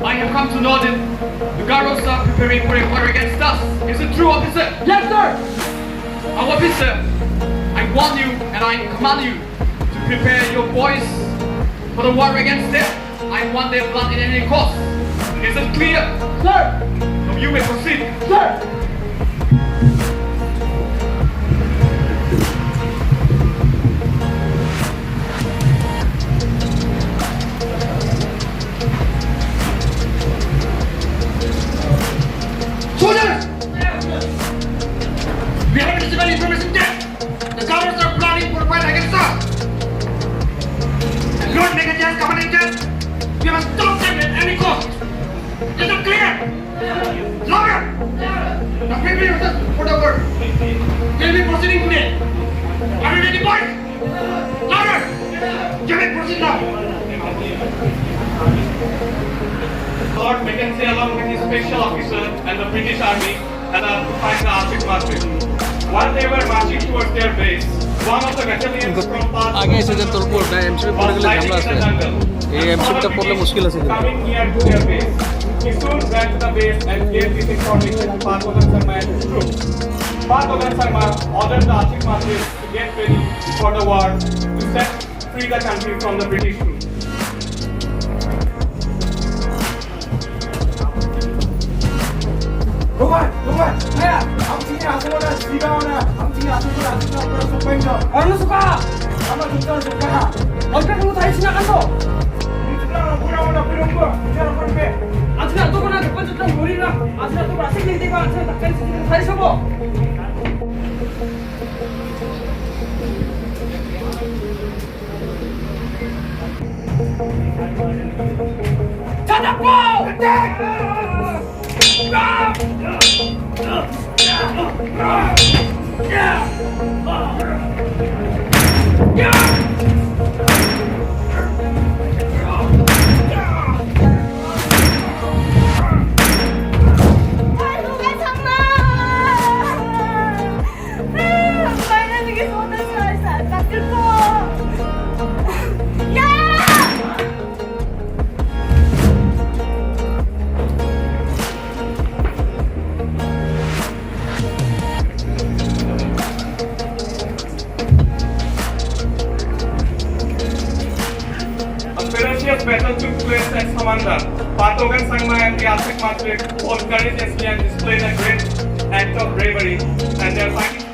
I have come to know that the Garos are preparing for a war against us. Is it true, officer? Yes, sir! Officer, I warn you and I command you to prepare your boys for the war against them. I want their blood at any cost. Is it clear? Sir! Now you may proceed. Sir! Soldiers! We have received information that the Garos are planning for a fight against us. And Lord Megajan, Commander, we must stop them at any cost. Is it clear? Louder! Now prepare yourself for the war. We'll be proceeding today. Are you ready, boys? Louder! You may proceed now. Lord Mackenzie along with his special officer and the British army had to find the Arctic market. While they were marching towards their base, one of the battalions from Pa आगे से जब तुरपुर ना MC पढ़ने के लिए झगड़ा है ये एमसी का पढ़ने मुश्किल है coming near to their base. He soon ran to the base and gave this information to Pa Togan Nengminza and his troops. Pa Togan Nengminza ordered the Arctic market to get ready for the war to set free the country from the British rule. Saya, angkini asal mana? Tiga mana? Angkini asal mana supaya orang suka. Sama kita suka. Orang kamu tadi sini kan tu? Itu lah orang mana film gua. Jangan pergi. Asal tu mana depan tu gori lah. Asal tu berasal ni tiba asal tak kena tadi semua. Jangan pau! Attack! Ferocious battle took place at Samandar. Pa Togan Nengminza and the Arctic market fought courageously and displayed a great act of bravery, and their fighting